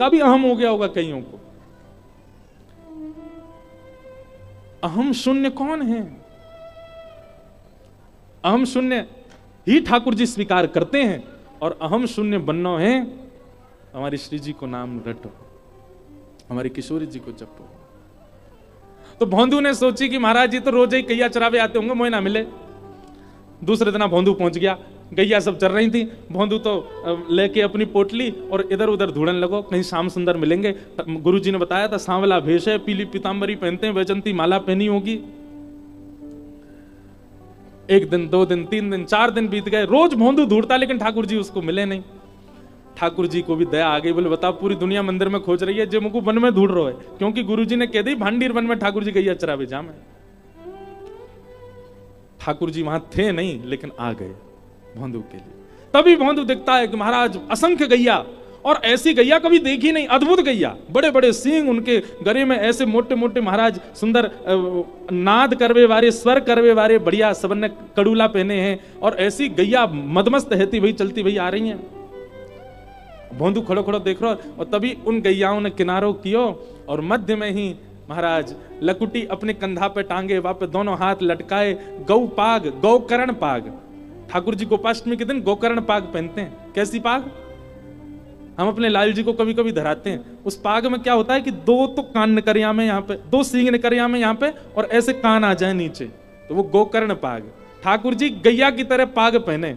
तभी अहम हो गया होगा कईयों को। अहम शून्य कौन है? अहम शून्य ही ठाकुर जी स्वीकार करते हैं, और अहम शून्य बनना है हमारी श्री जी को नाम रटो, हमारी किशोरी जी को जपो। तो भोंदू ने सोची कि महाराज जी तो रोज ही गैया चरावे आते होंगे, मोए ना मिले। दूसरे दिन भोंदू पहुंच गया, गैया सब चल रही थी, भोंदू तो लेके अपनी पोटली और इधर उधर ढूंढने लगो, कहीं श्याम सुंदर मिलेंगे। गुरुजी ने बताया था सांवला भेष है, पीली पीतांबरी पहनते हैं, वैजंती माला पहनी होगी। एक दिन, 2 दिन, 3 दिन, 4 दिन बीत गए, रोज भोंदू ढूंढता, लेकिन ठाकुर जी उसको मिले नहीं। ठाकुर जी को भी दया आ गई, बोले बताओ पूरी दुनिया मंदिर में खोज रही है, जो मुझको वन में ढूंढ रहा है, क्योंकि गुरुजी ने कह दी भांडीर वन में ठाकुर जी गैया चरावे जाम है। ठाकुर जी वहां थे नहीं, लेकिन आ गए भोंदू के लिए। तभी भोंदू देखता है कि महाराज असंख्य गैया, और ऐसी गैया कभी देखी नहीं, अद्भुत गैया, बड़े बड़े सींग, उनके गले में ऐसे मोटे मोटे महाराज सुंदर नाद करवे वाले, स्वर करवे वाले, बढ़िया सबने कड़ूला पहने हैं, और ऐसी गैया मदमस्त रहती वही चलती वही आ रही हैं। भोंदू खड़ो खड़ो देख रहा, और तभी उन गैयाओं ने किनारो कियो, और मध्य में ही महाराज लकुटी अपने कंधा पे टांगे, वहां पे दोनों हाथ लटकाए, गौ पाग, गौकर्ण पाग। ठाकुर जी गोपाष्टमी के दिन गोकर्ण पाग पहनते हैं। कैसी पाग? हम अपने लाल जी को कभी कभी धराते हैं। उस पाग में क्या होता है कि 2 तो कान निकरिया में यहाँ पे, 2 सींग निकरिया में यहाँ पे, और ऐसे कान आ जाए नीचे, तो वो गोकर्ण पाग। ठाकुर जी गैया की तरह पाग पहने,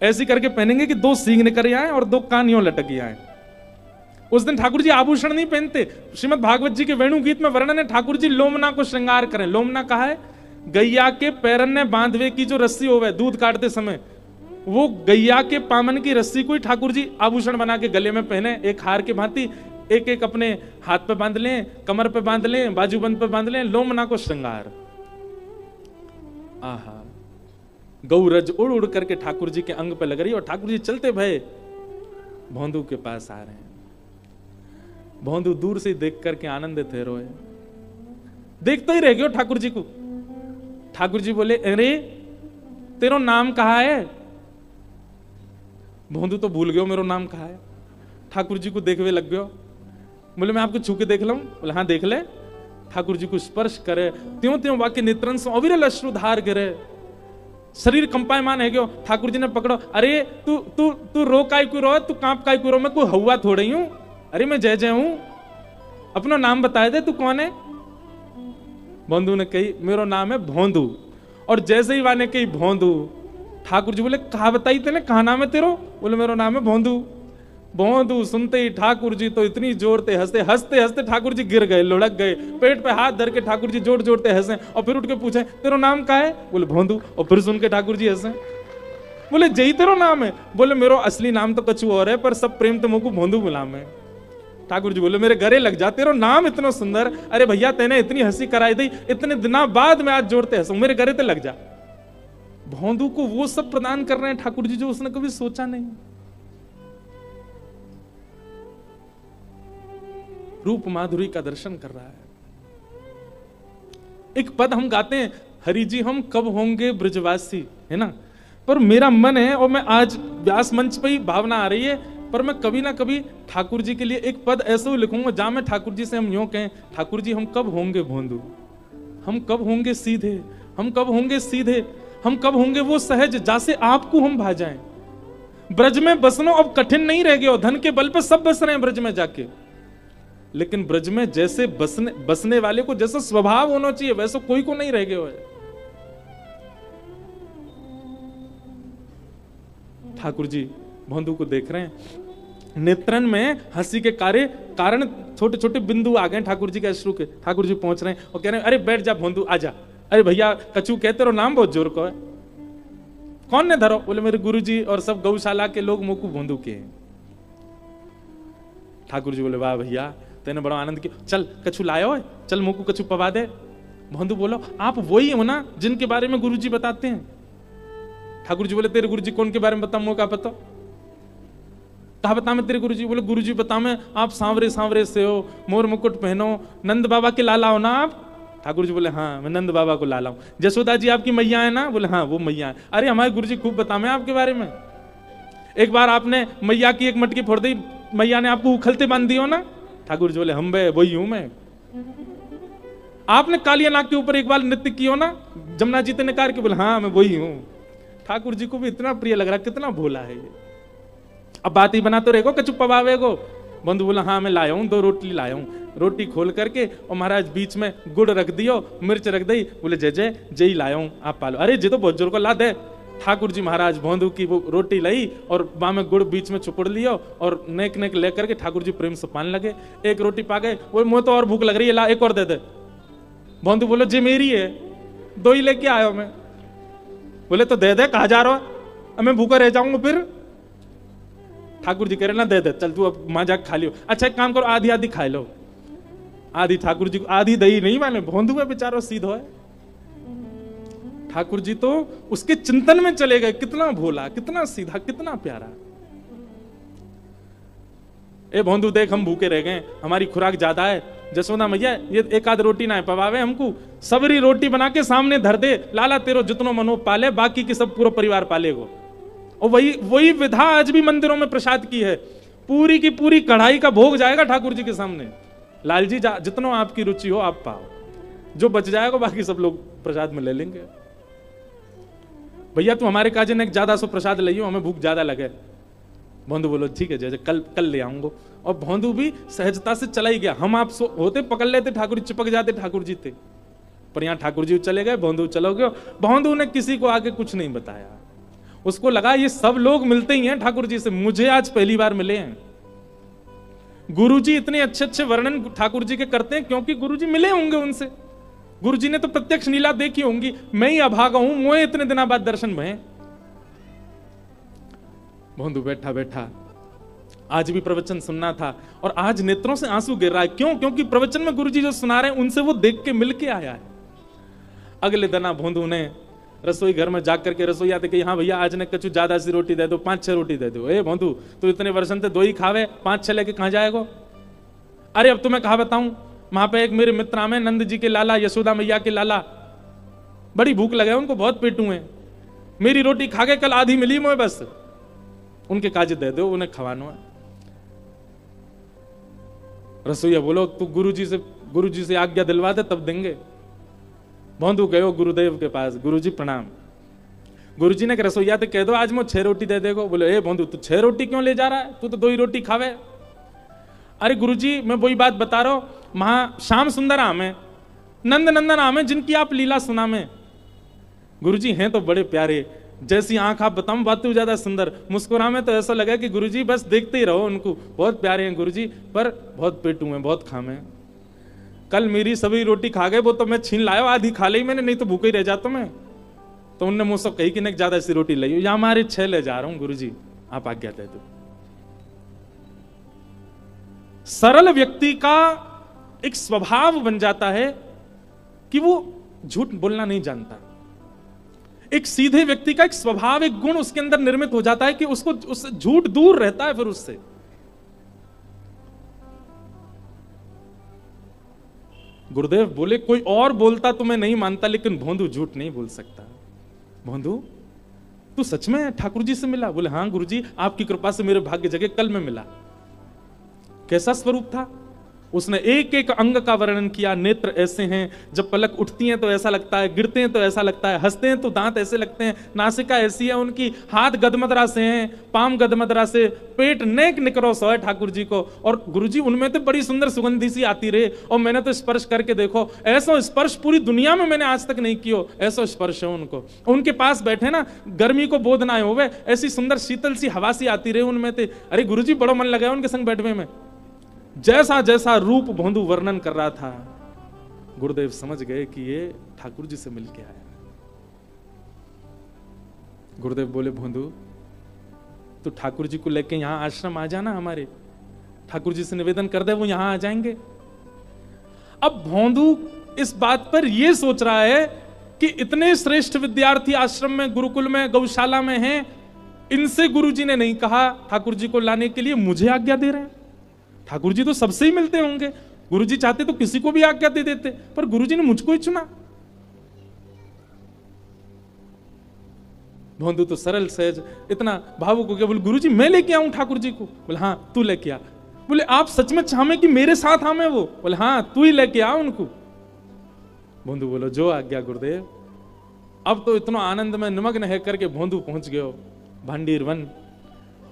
ऐसी करके पहनेंगे कि 2 सींग निकरिया आए और 2 कान यूं लटक आए। उस दिन ठाकुर जी आभूषण नहीं पहनते। श्रीमद् भागवत जी के वेणु गीत में वर्णन है, ठाकुर जी लोमना को श्रृंगार करें। लोमना कहा है गैया के पैरन ने बांधवे की जो रस्सी होवे दूध काटते समय, वो गैया के पामन की रस्सी को ही ठाकुर जी आभूषण बना के गले में पहने, एक हार के भांति, एक एक अपने हाथ पे बांध लें, कमर पे बांध लें, बाजूबंद पे बांध लें, लोमना को श्रृंगार। आहा, गौरज उड़ उड़ करके ठाकुर जी के अंग पे लग रही, और ठाकुर जी चलते भय भोंदू के पास आ रहे हैं। भोंदू दूर से देख करके आनंदित है, रोए, देखते ही रह गयो ठाकुर जी को। ठाकुर जी बोले, अरे तेरो नाम कहा है? भोंदू तो भूल गयो मेरो नाम कहा है। ठाकुर जी को देखवे लग गयो, बोले मैं आपको छू के देख लूं? बोले हाँ देख ले। ठाकुर जी को स्पर्श करे, त्यों त्यों वाक्य नेत्रन से अविरल अश्रुधार गिरे, शरीर कंपायमान है गयो। ठाकुर जी ने पकड़ो, अरे तू तू तू रो काय क्यों रो, तू कांप काय क्यों रो, मैं कोई हवा थोड़ी हूं, अरे मैं जय जय हूं, अपना नाम बता दे, तू कौन है? भोंदू ने कही मेरो नाम है भोंदू, और जैसे ही वाने कही भोंदू, ठाकुर जी बोले कहा बताई तेने, कहा नाम है तेरो? बोले मेरो नाम है भोंदू। भोंदू सुनते ही ठाकुर जी तो इतनी जोर से हंसते, हंसते हंसते ठाकुर जी गिर गए, लुढ़क गए, पेट पे हाथ धर के ठाकुर जी जोर जोर से हंसे, और फिर उठ के पूछे तेरो नाम का है? बोले भोंदू। और फिर सुन के ठाकुर जी हंसे, बोले जय तेरो नाम है? बोले मेरो असली नाम तो कछु और है, पर सब प्रेम तो मुझको भोंदू बुलाम है। ठाकुर जी बोले मेरे घरे लग जा, तेरो नाम इतना सुंदर, अरे भैया तेने इतनी हंसी कराई दी, इतने दिनों बाद मैं आज जोड़ते हंसू, मेरे घरे ते लग जा। भोंदू को वो सब प्रदान कर रहे हैं ठाकुर जी जो उसने कभी सोचा नहीं। रूप माधुरी का दर्शन कर रहा है। एक पद हम गाते हैं, हरि जी हम कब होंगे ब्रजवासी, है ना, पर मेरा मन है, और मैं आज व्यास मंच पे ही भावना आ रही है, पर मैं कभी ना कभी ठाकुर जी के लिए एक पद ऐसे ही लिखूंगा जहां मैं ठाकुर जी से हम यूं कहें, ठाकुर जी हम कब होंगे भोंदू, हम कब होंगे सीधे, हम कब होंगे सीधे, हम कब होंगे वो सहज जासे आपको हम भा जाएं। ब्रज में बसनो अब कठिन नहीं रह गया, धन के बल पे सब बस रहे हैं ब्रज में जाके, लेकिन ब्रज में जैसे बसने वाले को जैसा स्वभाव होना चाहिए वैसा कोई को नहीं रह गया है। ठाकुर जी भोंदू को देख रहे हैं, नेत्रन में हंसी के कारण छोटे छोटे बिंदु आ गए ठाकुर जी के अश्रु के। ठाकुर जी पहुंच रहे हैं और कह रहे हैं अरे बैठ जा भोंदू आजा। अरे भैया कछू कहते रहो, नाम बहुत जोर को है, कौन ने धरो? बोले मेरे गुरुजी और सब गौशाला के लोग मुकु भोंदू के हैं। ठाकुर जी बोले वाह भैया तेने बड़ा आनंद किया, चल कछु लायो है, चल मुकु कछु पवा दे। भोंदू बोलो आप वही हो ना जिनके बारे में गुरुजी बताते हैं? ठाकुर जी बोले तेरे गुरुजी कौन के बारे में बताऊं, का पता? कहा बता मैं तेरे गुरुजी? बोले गुरुजी बता मैं, आप सांवरे सांवरे से हो, मोर मुकुट पहनो, नंद बाबा के लाला हो ना आप? ठाकुर जी बोले हाँ मैं नंद बाबा को लाला हूं। जसोदा जी आपकी मैया है ना? बोले हाँ वो मैया है। अरे हमारे गुरुजी खूब बताए आपके बारे में। एक बार आपने मैया की एक मटकी फोड़ दी, मैया ने आपको उखलते बांध दियो ना? ठाकुर जी बोले हम बे वही हूं मैं। आपने कालिया नाग के ऊपर एक बार नृत्य किया ना, जमुना जी ने कार के बोले हाँ मैं वही हूं। ठाकुर जी को भी इतना प्रिय लग रहा, कितना भोला है ये। अब बात ही बना तो रहेगो कचुप पवावे को। बंधु बोला हाँ मैं लाया हूं, 2 रोटी लाया हूं। रोटी खोल करके और महाराज बीच में गुड़ रख दियो, मिर्च रख दी। बोले जय जय जय लाया हूं, आप पालो। अरे जी तो बहुत जोर को ला दे। ठाकुर जी महाराज भोंदू की वो रोटी लाई और वहां में गुड़ बीच में चुपड़ लियो और नेक नेक लेकर के ठाकुर जी प्रेम से पान लगे। एक रोटी पा गए, वो मुझे तो और भूख लग रही है, ला एक और दे दे। भोंदू बोलो जी मेरी है, 2 ही लेके आयो मैं। बोले तो दे दे, कहा जा रहा है, मैं भूखा रह जाऊंगा फिर। ठाकुर जी कह रहे ना दे दे, चल तू अब मां जाके खा लियो। अच्छा एक काम करो, आधी आधी खा लो। आधी ठाकुर जी को, आधी दही नहीं माने, भोंदू है बेचारा सीधो है। ठाकुर जी तो उसके चिंतन में चले गए, कितना भोला, कितना सीधा, कितना प्यारा। ए भोंदू देख हम भूखे रह गए, हमारी खुराक ज्यादा है। जसोदा मैया ये एक आध रोटी ना पवावे हमको, सबरी रोटी बना के सामने धर दे, लाला तेरो जितनो मनो पाले, बाकी की सब पूरा परिवार पालेगो। और वही विधा आज भी मंदिरों में प्रसाद की है। पूरी की पूरी कढ़ाई का भोग जाएगा ठाकुर जी के सामने। लाल जी जितनो आपकी रुचि हो आप पाओ, जो बच जाएगा बाकी सब लोग प्रसाद में ले लेंगे। भैया तू हमारे काजे ने ज्यादा सो प्रसाद लियो, हमें भूख ज्यादा लगे। भोंदू बोलो ठीक है जैसे कल ले आऊंगा। और भोंदू भी सहजता से चला ही गया। हम आप होते पकड़ लेते, ठाकुर जी चिपक जाते, ठाकुर जी थे। पर यहाँ ठाकुर जी चले गए, भोंदू चलो गए। भोंदू ने किसी को आगे कुछ नहीं बताया। उसको लगा ये सब लोग मिलते ही हैं ठाकुर जी से, मुझे आज पहली बार मिले हैं। गुरुजी इतने अच्छे अच्छे वर्णन ठाकुर जी के करते हैं क्योंकि गुरुजी मिले होंगे उनसे। गुरुजी ने तो प्रत्यक्ष लीला देखी होंगी। मैं ही अभागा हूं, मुझे इतने दिनों बाद दर्शन भये। भोंदू बैठा बैठा आज भी प्रवचन सुनना था और आज नेत्रों से आंसू गिर रहा है। क्यों? क्योंकि प्रवचन में गुरुजी जो सुना रहे हैं उनसे वो देख के मिल के आया है। अगले दिन भोंदू ने रसोई घर में जाकर के रसोईया थे कि हाँ भैया आज ने कछु ज्यादा सी रोटी दे दो, 5-6 रोटी दे दो। ए भोंदू तू इतने वर्षन से 2 ही खावे, 5-6 लेके कहां जाएगो? अरे अब तुम्हें कहा बताऊं, वहां पे एक मेरे मित्र में नंद जी के लाला, यशोदा मैया के लाला, बड़ी भूख लगे उनको, बहुत पेटू है। मेरी रोटी खा के कल आधी मिली मुझे, बस उनके काज दे दो, उन्हें खवानो है। रसोईया बोलो तू गुरुजी से आज्ञा दिलवा दे तब देंगे। भोंदू गयो गुरुदेव के पास, गुरुजी प्रणाम। गुरुजी ने रसोईया तो कह दो आज मैं 6 रोटी दे देगो। बोले ए भोंदू तू 6 रोटी क्यों ले जा रहा है, तू तो 2 ही रोटी खावे। अरे गुरुजी मैं वही बात बता रहा हूं, महा श्याम सुंदर आम है, नंद नंदन आम है, जिनकी आप लीला सुना में। गुरुजी हैं तो बड़े प्यारे, जैसी आंख आप बताऊं बात तो ज्यादा सुंदर। मुस्कुरा में तो ऐसा लगा कि गुरुजी बस देखते ही रहो उनको, बहुत प्यारे हैं गुरुजी, पर बहुत पेटू हैं, बहुत खामे हैं। कल मेरी सभी रोटी खा गए, वो तो मैं छीन लाया, आधी खा ली मैंने, नहीं तो भूखे ही रह जाता मैं। तो उनने मुझसे कही कि नहीं ज्यादा सी रोटी लाई, या हमारे 6 ले जा रहा हूं गुरुजी, आप आज्ञा दे दो। सरल व्यक्ति का एक स्वभाव बन जाता है कि वो झूठ बोलना नहीं जानता। एक सीधे व्यक्ति का एक स्वभाव, एक गुण उसके अंदर निर्मित हो जाता है कि उससे झूठ दूर रहता है। फिर उससे गुरुदेव बोले कोई और बोलता तो मैं नहीं मानता, लेकिन भोंदू झूठ नहीं बोल सकता। भोंदू तू सच में ठाकुर जी से मिला? बोले हाँ गुरुजी, आपकी कृपा से मेरे भाग्य जगह कल में मिला। कैसा स्वरूप था? उसने एक एक अंग का वर्णन किया। नेत्र ऐसे हैं, जब पलक उठती हैं तो ऐसा लगता है, गिरते हैं तो ऐसा लगता है, हंसते हैं तो दांत ऐसे लगते हैं, नासिका ऐसी है उनकी, हाथ गदमदरा से हैं, पाम गदमदरा से, पेट नेक निकरो सो है ठाकुर जी को। और गुरुजी उनमें तो बड़ी सुंदर सुगंधी सी आती रहे, और मैंने तो स्पर्श करके देखो, ऐसा स्पर्श पूरी दुनिया में मैंने आज तक नहीं किया, ऐसा स्पर्श है उनको। उनके पास बैठे ना, गर्मी को बोध ना हो, ऐसी सुंदर शीतल सी हवा सी आती रहे उनमें थे। अरे गुरुजी बड़ा मन लगा उनके संग बैठने में। जैसा जैसा रूप भोंदू वर्णन कर रहा था, गुरुदेव समझ गए कि ये ठाकुर जी से मिलके आया। गुरुदेव बोले भोंदू तो ठाकुर जी को लेके यहां आश्रम आ जाना, हमारे ठाकुर जी से निवेदन कर दे, वो यहां आ जाएंगे। अब भोंदू इस बात पर यह सोच रहा है कि इतने श्रेष्ठ विद्यार्थी आश्रम में, गुरुकुल में, गौशाला में हैं, इनसे गुरुजी ने नहीं कहा ठाकुर जी को लाने के लिए, मुझे आज्ञा दे रहे हैं। ठाकुर जी तो सबसे ही मिलते होंगे, गुरुजी चाहते तो किसी को भी आज्ञा दे देते, पर गुरुजी ने मुझको ही चुना। भोंदू तो सरल सहज इतना भावुक हो गया, बोले गुरुजी मैं लेके आऊं ठाकुर जी को? बोले हाँ तू लेके आ। बोले आप सच में चाहे कि मेरे साथ आवे वो? बोले हाँ तू ही लेके आ उनको। भोंदू बोलो जो आज्ञा गुरुदेव। अब तो इतना आनंद में निमग्न है करके भोंदू पहुंच गयो भांडीर वन।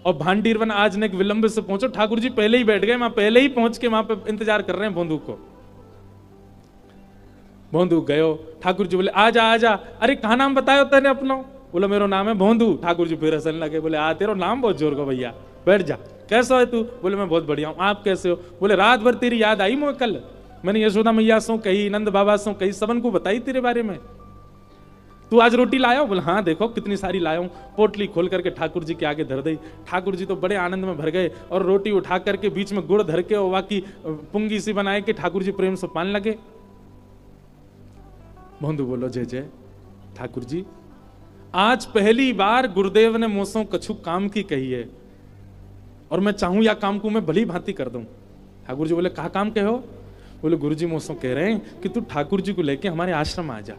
और भांडीर वन आज ने विलंब से पहुंचो, ठाकुर जी पहले ही बैठ गए, वहां पहले ही पहुंच के वहां पे इंतजार कर रहे हैं भोंदू को। भोंदू गयो, ठाकुर जी बोले आजा आजा। अरे कहा नाम बतायो तेने अपना? बोला मेरा नाम है भोंदू। ठाकुर जी फिर हंसने लगे, बोले आ तेरा नाम बहुत जोर का भैया, बैठ जा। कैसा है तू? बोले मैं बहुत बढ़िया हूं, आप कैसे हो? बोले रात भर तेरी याद आई मुझे कल, मैंने यशोदा मैया सो कही, नंद बाबा सो कही, सबन को बताई तेरे बारे में। तू आज रोटी लाया? बोले हाँ देखो कितनी सारी लाया हूं। पोटली खोल करके ठाकुर जी के आगे धर दी। ठाकुर जी तो बड़े आनंद में भर गए और रोटी उठा करके बीच में गुड़ धर के और बाकी पुंगी सी बनाए के ठाकुर जी प्रेम से पान लगे। भोंदू बोलो जय जय ठाकुर जी, आज पहली बार गुरुदेव ने मुझसे कछु काम की कही है और मैं चाहूं या काम को मैं भली भांति कर दूं। ठाकुर जी बोले कहा काम कहो? बोले गुरुजी मुझसे कह रहे हैं कि तू ठाकुर जी को लेके हमारे आश्रम आ जा।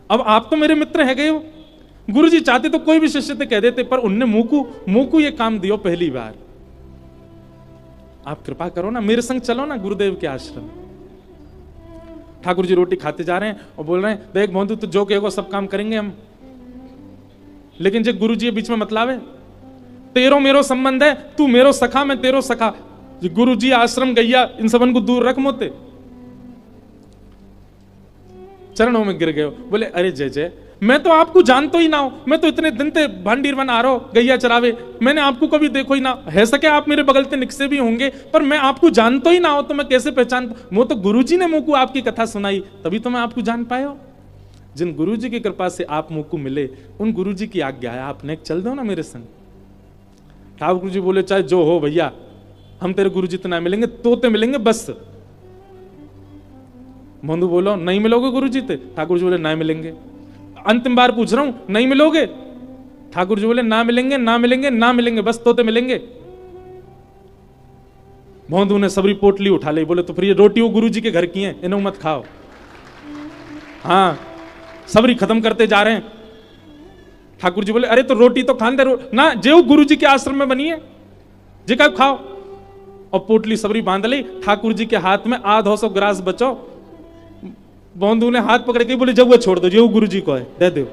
अब आप तो मेरे मित्र है गए हो, गुरुजी चाहते तो कोई भी शिष्य से कह देते, पर उनने मुंह को ये काम दियो पहली बार। आप कृपा करो ना, मेरे संग चलो ना गुरुदेव के आश्रम। ठाकुर जी रोटी खाते जा रहे हैं और बोल रहे हैं देख भोंदू तू जो कहेगा सब काम करेंगे हम, लेकिन जो गुरु जी बीच में मतलब है, तेरो मेरो संबंध है, तू मेरो सखा मैं तेरो सखा। गुरु जी आश्रम गैया इन सबन को दूर रख मोते। चरणों में गिर गए, बोले अरे जय जय मैं तो आपको जानतो ही ना हो, मैं तो इतने दिन से भांडीर वन आ रहा हूं गैया चरावे, मैंने आपको कभी देखो ही ना है। सके आप मेरे बगल से निकसे भी होंगे, पर मैं आपको जानतो ही ना हो तो मैं कैसे पहचान? वो तो गुरुजी ने मुझको आपकी कथा सुनाई तभी तो मैं आपको जान पाए हो। जिन गुरुजी की कृपा से आप मुझको मिले उन गुरुजी की आज्ञा है, आपने चल दो ना मेरे संग। ठाकुर जी बोले चाहे जो हो भैया, हम तेरे गुरुजी तो ना मिलेंगे, तोते मिलेंगे बस। भोंदू बोलो नहीं मिलोगे गुरुजी ते? ठाकुर जी बोले ना मिलेंगे। अंतिम बार पूछ रहा हूं नहीं मिलोगे? ठाकुर जी बोले ना मिलेंगे ना मिलेंगे ना मिलेंगे, बस तोते मिलेंगे। भोंदू ने सबरी पोटली उठा ली, बोले तो फिर ये रोटी वो गुरुजी के घर की है, इन्हें मत खाओ। हाँ सबरी खत्म करते जा रहे हैं। ठाकुर जी बोले अरे तो रोटी तो खान दे ना, जो गुरुजी के आश्रम में बनी है जी का खाओ। और पोटली सबरी बांध ली, ठाकुर जी के हाथ में आधा सौ ग्रास बचो। भोंदू ने हाथ पकड़ के बोले जब वो छोड़ दो, जो गुरु जी को है दे दो।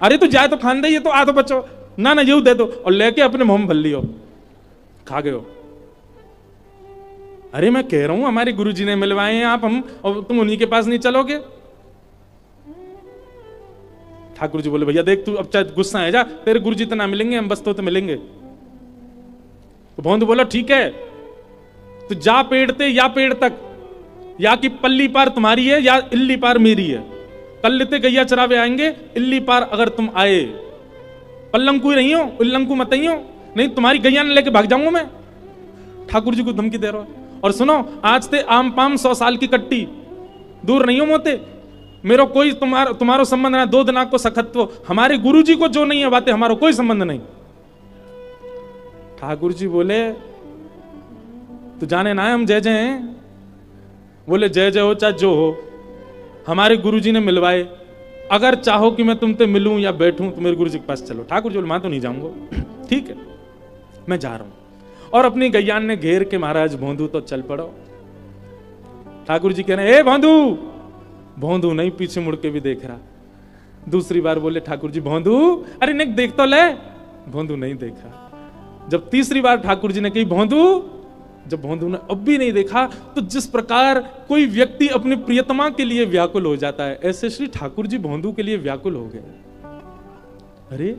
अरे तो जाए तो खान दे, ये तो आधो बचो ना ना, ये दे दो। और लेके अपने मुंह में भर लियो, खा गए हो। अरे मैं कह रहा हूं हमारे गुरु जी ने मिलवाए हैं आप, हम और तुम उन्हीं के पास नहीं चलोगे? ठाकुर जी बोले भैया देख तू अब चाहे गुस्सा है जा, तेरे गुरु जी तो ना मिलेंगे, हम बस तो मिलेंगे। तो भोंदू बोला ठीक है, तो जा पेड़ ते या पेड़ तक, या कि पल्ली पार तुम्हारी है या इल्ली पार मेरी है। कल लेते गैया चरावे आएंगे, इल्ली पार अगर तुम आए, पल्लंकू ही नहीं हो, उल्लंकू मत ही हो, नहीं तुम्हारी गैया ने लेके भाग जाऊंगा मैं। ठाकुर जी को धमकी दे रहा हो। और सुनो आज ते आम पाम 100 साल की कट्टी, दूर नहीं हो मोते, मेरो कोई तुम्हारो संबंध ना, 2 दिनाक को सखत्व, हमारे गुरु जी को जो नहीं है बातें हमारा कोई संबंध नहीं। ठाकुर जी बोले तो जाने ना है हम जय जय हैं। बोले जय जय हो चाहे जो हो, हमारे गुरुजी ने मिलवाए, अगर चाहो कि मैं तुमसे मिलूं या बैठूं तो मेरे गुरुजी के पास चलो। ठाकुर जी बोले मैं तो नहीं जाऊंगा। ठीक है मैं जा रहा हूं। और अपनी गैयान ने घेर के महाराज भोंदू तो चल पड़ो। ठाकुर जी कह रहे ए भोंदू। भोंदू नहीं पीछे मुड़ के भी देख रहा। दूसरी बार बोले ठाकुर जी भोंदू, अरे नहीं देख तो ले। भोंदू नहीं देखा। जब तीसरी बार ठाकुर जी ने कही भोंदू, जब भोंदू ने अब भी नहीं देखा, तो जिस प्रकार कोई व्यक्ति अपनी प्रियतमा के लिए व्याकुल हो जाता है, ऐसे श्री ठाकुर जी भोंदू के लिए व्याकुल हो गए। अरे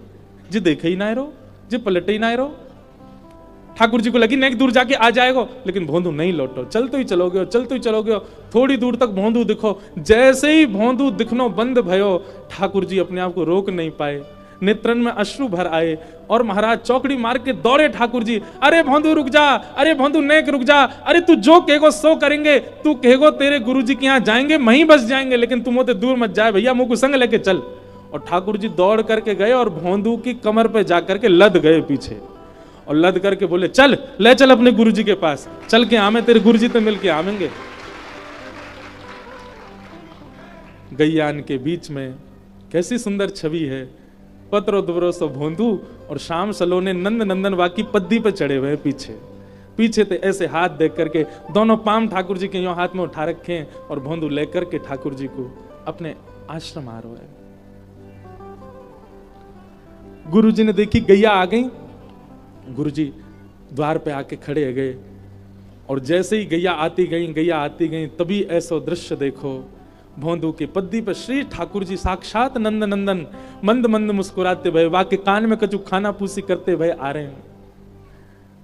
जी देखे ही ना रो, जी पलटे ही ना रो। ठाकुर जी को लगी नेक दूर जाके आ जाएगा, लेकिन भोंदू नहीं लौटो, चलते ही चलोगे, चलते ही चलोगे। थोड़ी दूर तक भोंदू दिखो, जैसे ही भोंदू दिखनो बंद भयो, ठाकुर जी अपने आप को रोक नहीं पाए, नेत्रन में अश्रु भर आए और महाराज चौकड़ी मार के दौड़े ठाकुर जी। अरे भोंदू रुक जा, अरे भोंदू नेक रुक जा, अरे तू जो कहेगो सो करेंगे, तू कहेगो तेरे गुरुजी के यहाँ जाएंगे, वहीं बस जाएंगे, लेकिन तुम होते दूर मत जाए भैया, मुझको संग लेके चल। और ठाकुर जी दौड़ करके गए और भोंदू की कमर पे जाकर के लद गए पीछे, और लद करके बोले चल ले चल अपने गुरुजी के पास, चल के आमे तेरे गुरुजी तो मिल के आवेंगे। गैयान के बीच में कैसी सुंदर छवि है। पत्रो दुबरो सो भोंदू और श्याम सलोने नंद नंदन वाकी पद्दी पे चढ़े हुए पीछे पीछे थे ऐसे हाथ देख करके दोनों पाम ठाकुर जी के यूं हाथ में उठा रखे हैं और भोंदू लेकर के ठाकुर जी को अपने आश्रम आ रहे हैं। गुरु जी ने देखी गैया आ गई, गुरु जी द्वार पे आके खड़े गए और जैसे ही गैया आती गई तभी ऐसा दृश्य देखो, भोंदू की पद्दी पर श्री ठाकुर जी साक्षात नंद नंदन मंद मंद मुस्कुराते भय वाके कान में कछु खाना पूसी करते भय आ रहे हैं।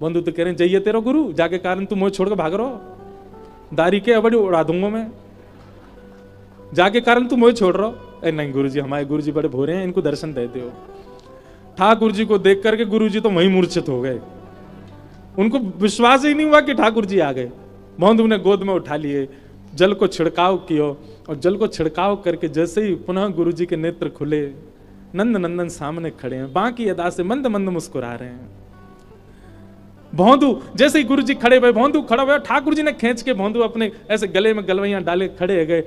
भोंदू तो कह रहे हैं जाइए तेरा गुरु, जाके कारण तू मुझे छोड़ के भाग रहो, दारी के अबड़ी उड़ा दूंगा मैं, जाके कारण तू मुझे छोड़ रहा। नहीं गुरु जी, हमारे गुरु जी बड़े भोरे हैं, इनको दर्शन देते हो। ठाकुर जी को देख करके गुरु जी तो वहीं मूर्छित हो गए, उनको विश्वास ही नहीं हुआ कि ठाकुर जी आ गए। भोंदू ने गोद में उठा लिए, जल को छिड़काव किया और जल को छिड़काव करके जैसे ही पुनः गुरु जी के नेत्र खुले, नंद नंदन सामने खड़े हैं, बाकी अदा से मंद मंद मुस्कुरा रहे हैं। भोंदू जैसे ही गुरु जी खड़े हुए, भोंदू खड़ा हुआ, ठाकुर जी ने खींच के भोंदू अपने ऐसे गले में गलवैयां डाले खड़े गए।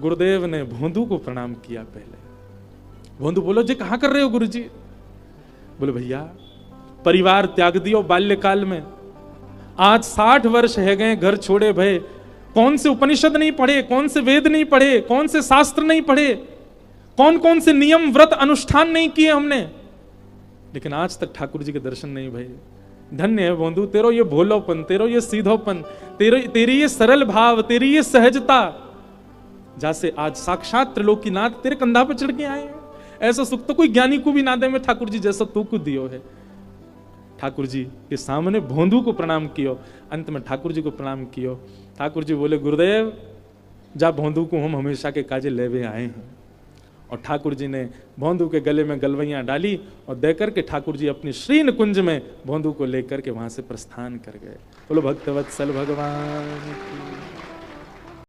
गुरुदेव ने भोंदू को प्रणाम किया। पहले भोंदू बोलो जी कहां कर रहे हो गुरु जी? बोले भैया परिवार त्याग दियो बाल्यकाल में, आज 60 वर्ष है गए घर छोड़े भय, कौन से उपनिषद नहीं पढ़े, कौन से वेद नहीं पढ़े, कौन से शास्त्र नहीं पढ़े, कौन कौन से नियम व्रत अनुष्ठान नहीं किए हमने, लेकिन आज तक ठाकुर जी के दर्शन नहीं भये। धन्य है भोंदू तेरो ये भोलोपन, तेरो ये सीधोपन, तेरी ये सरल भाव, तेरी ये सहजता, जैसे आज साक्षात त्रिलोकीनाथ तेरे कंधा पर चढ़ के आए हैं। ऐसा सुख तो कोई ज्ञानी को भी ना दे में ठाकुर जी जैसा तू को दियो है। ठाकुर जी के सामने भोंदू को प्रणाम कियो, अंत में ठाकुर जी को प्रणाम कियो। ठाकुर जी बोले गुरुदेव जा भोंदू को हम हमेशा के काजे लेवे आए हैं। और ठाकुर जी ने भोंदू के गले में गलवैयां डाली और देकर के ठाकुर जी अपनी श्रीन कुंज में भोंदू को लेकर के वहां से प्रस्थान कर गए। बोलो भक्तवत्सल भगवान की।